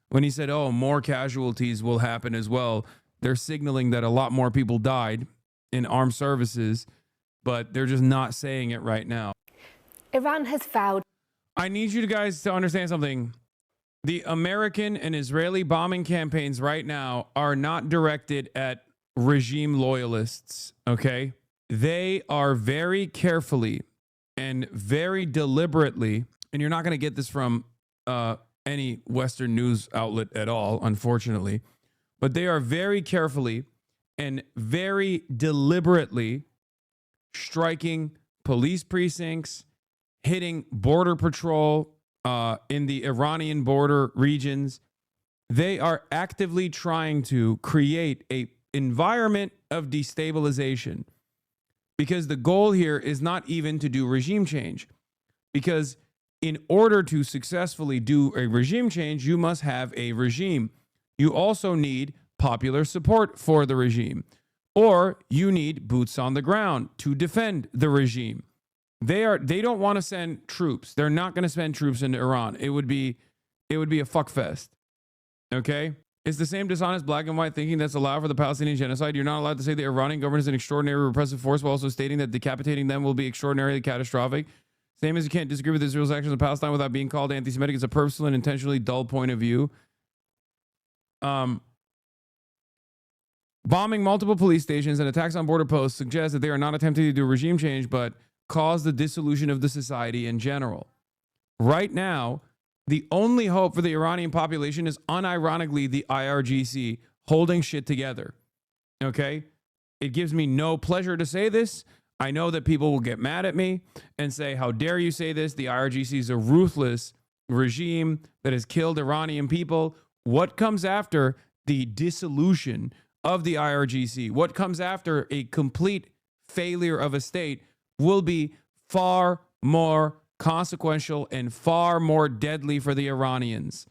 when he said, oh, more casualties will happen as well. They're signaling that a lot more people died in armed services, but they're just not saying it right now. Iran has vowed. I need you guys to understand something. The American and Israeli bombing campaigns right now are not directed at regime loyalists, okay? They are very carefully and very deliberately, and you're not going to get this from any Western news outlet at all, unfortunately, but they are very carefully and very deliberately striking police precincts, hitting border patrol in the Iranian border regions. They are actively trying to create an environment of destabilization, because the goal here is not even to do regime change. Because in order to successfully do a regime change, you must have a regime. You also need popular support for the regime, or you need boots on the ground to defend the regime. They don't want to send troops. They're not going to send troops into Iran. It would be a fuck fest. Okay? It's the same dishonest black and white thinking that's allowed for the Palestinian genocide. You're not allowed to say the Iranian government is an extraordinary repressive force while also stating that decapitating them will be extraordinarily catastrophic. Same as you can't disagree with Israel's actions in Palestine without being called anti-Semitic. It's a purposeful and intentionally dull point of view. Bombing multiple police stations and attacks on border posts suggest that they are not attempting to do regime change, but cause the dissolution of the society in general. Right now, the only hope for the Iranian population is unironically the IRGC holding shit together. Okay? It gives me no pleasure to say this. I know that people will get mad at me and say, how dare you say this? The IRGC is a ruthless regime that has killed Iranian people. What comes after the dissolution of the IRGC? What comes after a complete failure of a state will be far more consequential and far more deadly for the Iranians.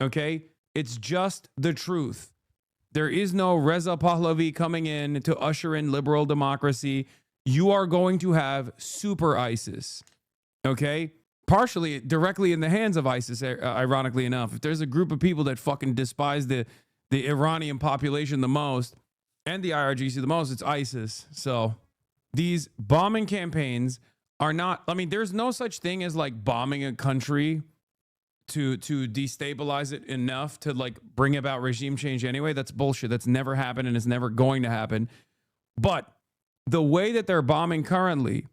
Okay? It's just the truth. There is no Reza Pahlavi coming in to usher in liberal democracy. You are going to have super ISIS. Okay? Partially directly in the hands of ISIS, ironically enough. If there's a group of people that fucking despise the Iranian population the most and the IRGC the most, it's ISIS. So these bombing campaigns are not, I mean, there's no such thing as like bombing a country to destabilize it enough to like bring about regime change anyway. That's bullshit. That's never happened and it's never going to happen. But the way that they're bombing currently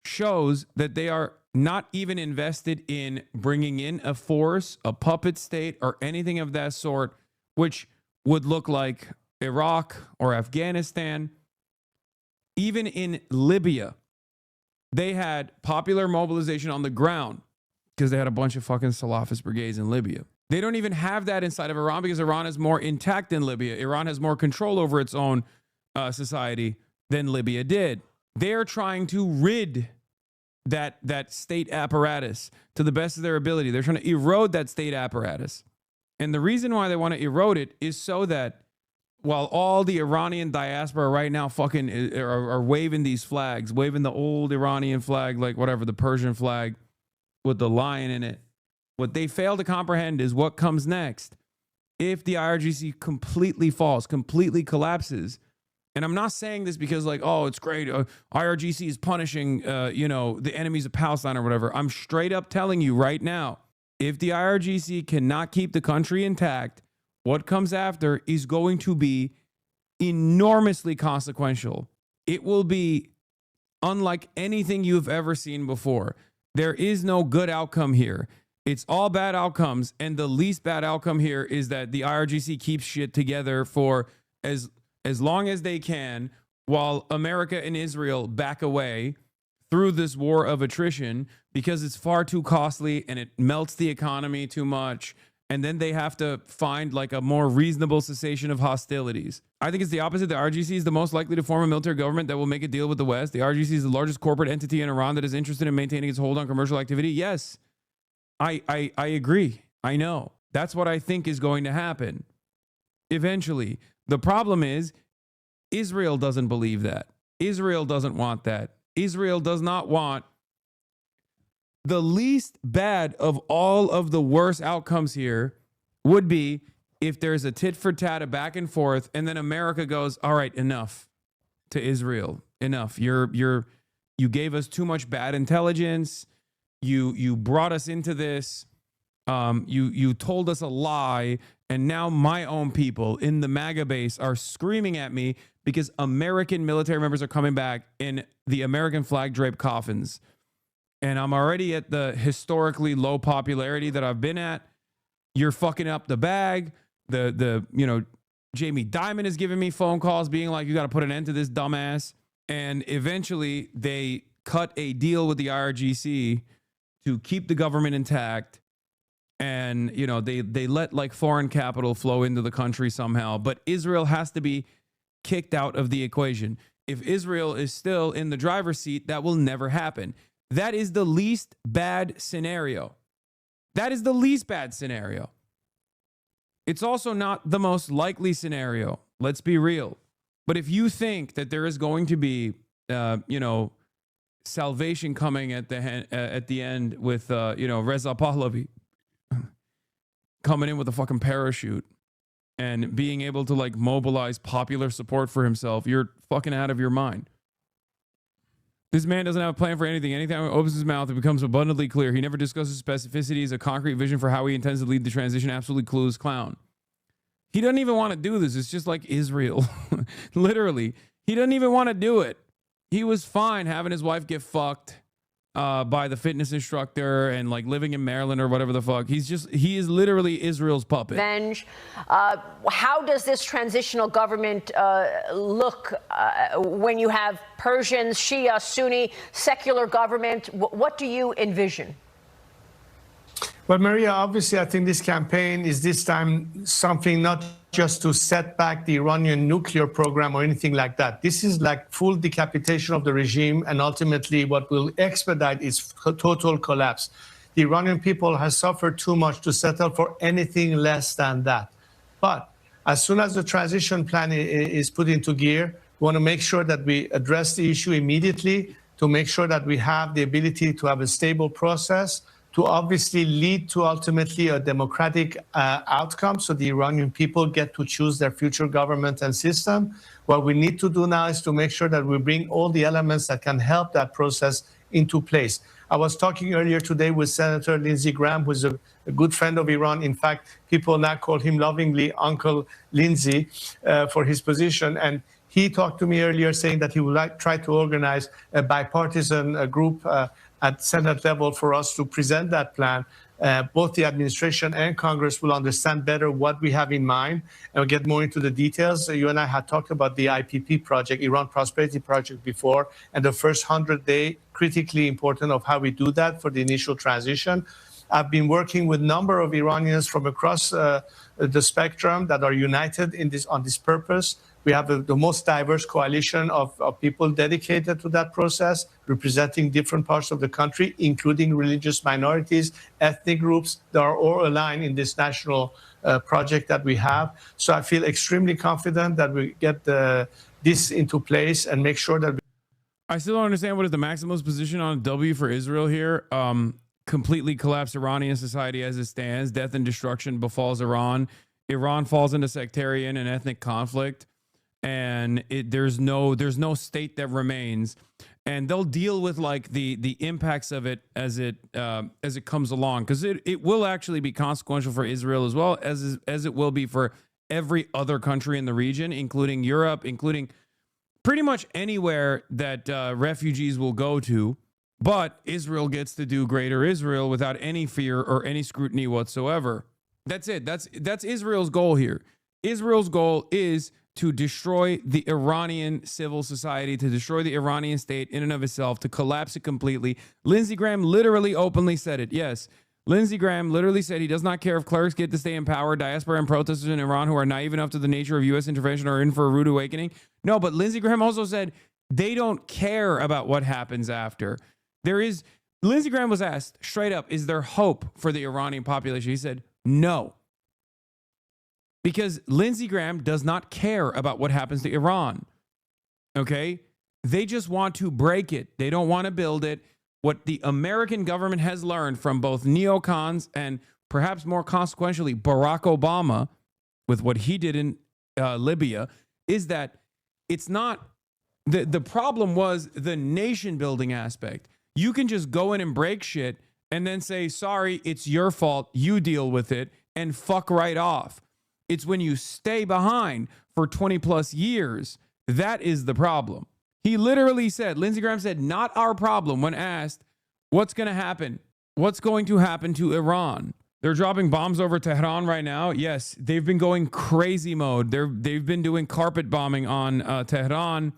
shows that they are not even invested in bringing in a force, a puppet state, or anything of that sort, which would look like Iraq or Afghanistan. Even in Libya, they had popular mobilization on the ground because they had a bunch of fucking Salafist brigades in Libya. They don't even have that inside of Iran because Iran is more intact than Libya. Iran has more control over its own society than Libya did. They're trying to rid that state apparatus to the best of their ability. They're trying to erode that state apparatus. And the reason why they want to erode it is so that while all the Iranian diaspora right now fucking are waving these flags, waving the old Iranian flag, like whatever, the Persian flag with the lion in it, what they fail to comprehend is what comes next. If the IRGC completely falls, completely collapses, and I'm not saying this because like, oh, it's great, IRGC is punishing, the enemies of Palestine or whatever. I'm straight up telling you right now, if the IRGC cannot keep the country intact, what comes after is going to be enormously consequential. It will be unlike anything you've ever seen before. There is no good outcome here. It's all bad outcomes. And the least bad outcome here is that the IRGC keeps shit together for as long as they can while America and Israel back away through this war of attrition because it's far too costly and it melts the economy too much. And then they have to find like a more reasonable cessation of hostilities. I think it's the opposite. The RGC is the most likely to form a military government that will make a deal with the West. The RGC is the largest corporate entity in Iran that is interested in maintaining its hold on commercial activity. Yes, I agree. I know. That's what I think is going to happen eventually. The problem is Israel doesn't believe that. Israel doesn't want that. Israel does not want the least bad of all of the worst outcomes here would be if there's a tit for tat, a back and forth, and then America goes, all right, enough to Israel. Enough. You gave us too much bad intelligence. You brought us into this. You told us a lie, and now my own people in the MAGA base are screaming at me because American military members are coming back in the American flag draped coffins. And I'm already at the historically low popularity that I've been at. You're fucking up the bag. Jamie Dimon is giving me phone calls being like, you got to put an end to this dumbass. And eventually they cut a deal with the IRGC to keep the government intact. And, they let like foreign capital flow into the country somehow. But Israel has to be kicked out of the equation. If Israel is still in the driver's seat, that will never happen. That is the least bad scenario. That is the least bad scenario. It's also not the most likely scenario. Let's be real. But if you think that there is going to be, salvation coming at the end with, Reza Pahlavi coming in with a fucking parachute and being able to like mobilize popular support for himself, you're fucking out of your mind. This man doesn't have a plan for anything. Anytime he opens his mouth, it becomes abundantly clear. He never discusses specificities, a concrete vision for how he intends to lead the transition. Absolutely clueless clown. He doesn't even want to do this. It's just like Israel. Literally. He doesn't even want to do it. He was fine having his wife get fucked by the fitness instructor and like living in Maryland or whatever the fuck. He is literally Israel's puppet. Revenge. How does this transitional government look when you have Persians, Shia, Sunni, secular government? What do you envision? Well, Maria, obviously, I think this campaign is this time something not just to set back the Iranian nuclear program or anything like that. This is like full decapitation of the regime, and ultimately what will expedite its total collapse. The Iranian people has suffered too much to settle for anything less than that. But as soon as the transition plan is put into gear, we want to make sure that we address the issue immediately, to make sure that we have the ability to have a stable process, to obviously lead to ultimately a democratic outcome so the Iranian people get to choose their future government and system. What we need to do now is to make sure that we bring all the elements that can help that process into place. I was talking earlier today with Senator Lindsey Graham, who's a good friend of Iran. In fact, people now call him lovingly Uncle Lindsey for his position. And he talked to me earlier saying that he would try to organize a bipartisan group at Senate level for us to present that plan. Both the administration and Congress will understand better what we have in mind and we'll get more into the details. You and I had talked about the IPP project, Iran Prosperity Project before, and the first 100-day, critically important of how we do that for the initial transition. I've been working with a number of Iranians from across the spectrum that are united on this purpose. We have the most diverse coalition of people dedicated to that process, representing different parts of the country, including religious minorities, ethnic groups that are all aligned in this national project that we have. So I feel extremely confident that we get this into place and make sure that I still don't understand what is the maximalist position on W for Israel here. Completely collapse Iranian society as it stands. Death and destruction befalls Iran. Iran falls into sectarian and ethnic conflict. And there's no state that remains, and they'll deal with like the impacts of it as it comes along, because it will actually be consequential for Israel as well as it will be for every other country in the region, including Europe, including pretty much anywhere that refugees will go to. But Israel gets to do greater Israel without any fear or any scrutiny whatsoever. That's it. That's Israel's goal here. Israel's goal is to destroy the Iranian civil society, to destroy the Iranian state in and of itself, to collapse it completely. Lindsey Graham literally openly said it. Yes, Lindsey Graham literally said he does not care if clerics get to stay in power, diaspora and protesters in Iran who are naive enough to the nature of U.S. intervention are in for a rude awakening. No, but Lindsey Graham also said they don't care about what happens after. Lindsey Graham was asked straight up, is there hope for the Iranian population? He said, no. Because Lindsey Graham does not care about what happens to Iran. Okay? They just want to break it. They don't want to build it. What the American government has learned from both neocons and perhaps more consequentially, Barack Obama, with what he did in Libya, is that it's not the problem was the nation building aspect. You can just go in and break shit and then say, sorry, it's your fault. You deal with it and fuck right off. It's when you stay behind for 20 plus years. That is the problem. He literally said, Lindsey Graham said, not our problem when asked what's going to happen. What's going to happen to Iran? They're dropping bombs over Tehran right now. Yes, they've been going crazy mode. They've been doing carpet bombing on Tehran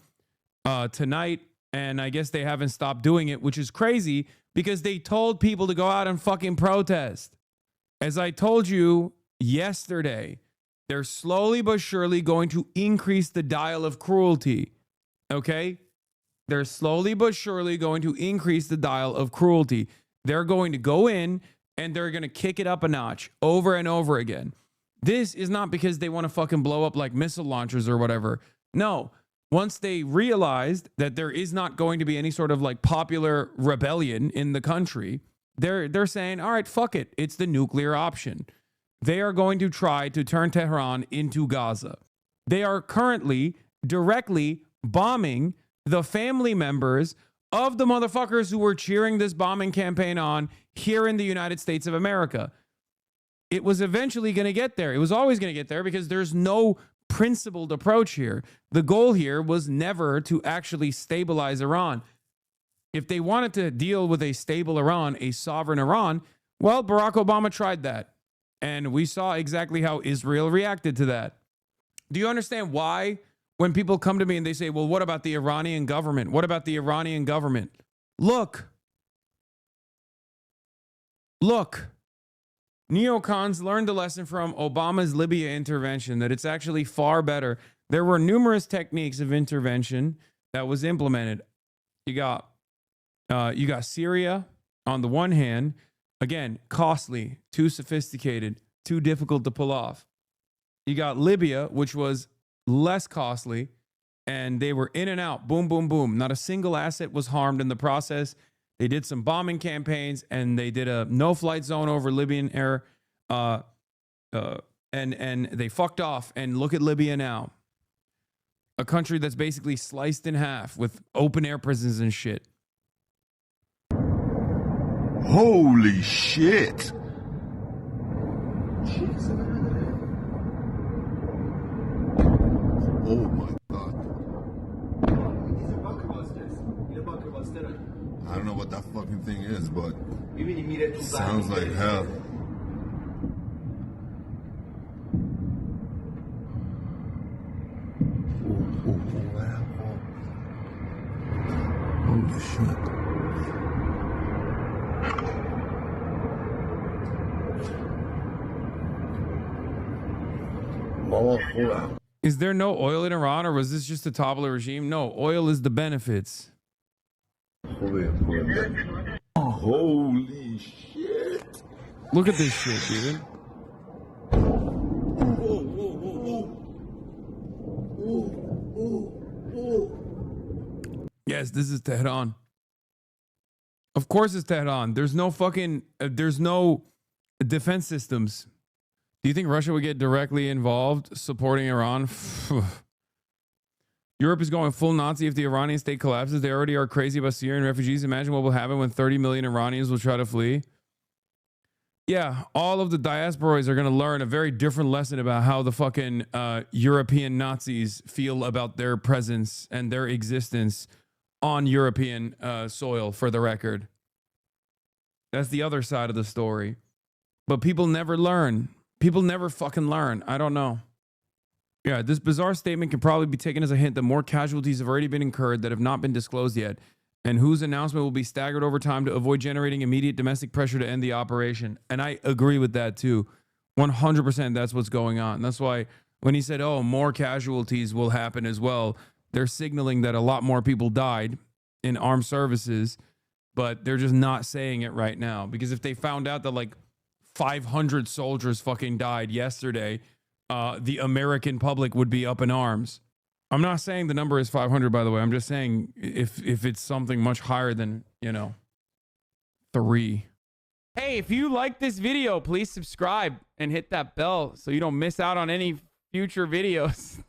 tonight. And I guess they haven't stopped doing it, which is crazy because they told people to go out and fucking protest. As I told you yesterday, they're slowly but surely going to increase the dial of cruelty. Okay? They're slowly but surely going to increase the dial of cruelty. They're going to go in and they're going to kick it up a notch over and over again. This is not because they want to fucking blow up like missile launchers or whatever. No. Once they realized that there is not going to be any sort of like popular rebellion in the country, they're saying, all right, fuck it. It's the nuclear option. They are going to try to turn Tehran into Gaza. They are currently directly bombing the family members of the motherfuckers who were cheering this bombing campaign on here in the United States of America. It was eventually going to get there. It was always going to get there because there's no principled approach here. The goal here was never to actually stabilize Iran. If they wanted to deal with a stable Iran, a sovereign Iran, well, Barack Obama tried that. And we saw exactly how Israel reacted to that. Do you understand why when people come to me and they say, well, what about the Iranian government? What about the Iranian government? Look. Neocons learned the lesson from Obama's Libya intervention, that it's actually far better. There were numerous techniques of intervention that was implemented. You got Syria on the one hand, again, costly, too sophisticated, too difficult to pull off. You got Libya, which was less costly, and they were in and out, boom, boom, boom. Not a single asset was harmed in the process. They did some bombing campaigns, and they did a no-flight zone over Libyan air, and they fucked off. And look at Libya now, a country that's basically sliced in half with open-air prisons and shit. Holy shit! Oh my god. I don't know what that fucking thing is, but sounds like hell. Holy shit. Is there no oil in Iran, or was this just to topple a regime? No, oil is the benefits. Holy shit! Look at this shit, dude. Yes, this is Tehran. Of course it's Tehran. There's no fucking, there's no defense systems. Do you think Russia would get directly involved supporting Iran? Europe is going full Nazi if the Iranian state collapses. They already are crazy about Syrian refugees. Imagine what will happen when 30 million Iranians will try to flee. Yeah, all of the diasporas are going to learn a very different lesson about how the fucking European Nazis feel about their presence and their existence on European soil, for the record. That's the other side of the story. But people never learn. People never fucking learn. I don't know. Yeah, this bizarre statement can probably be taken as a hint that more casualties have already been incurred that have not been disclosed yet, and whose announcement will be staggered over time to avoid generating immediate domestic pressure to end the operation. And I agree with that too. 100% that's what's going on. That's why when he said, oh, more casualties will happen as well, they're signaling that a lot more people died in armed services, but they're just not saying it right now. Because if they found out that like 500 soldiers fucking died yesterday, the American public would be up in arms. I'm not saying the number is 500, by the way. I'm just saying if it's something much higher than, 3. Hey, if you like this video, please subscribe and hit that bell so you don't miss out on any future videos.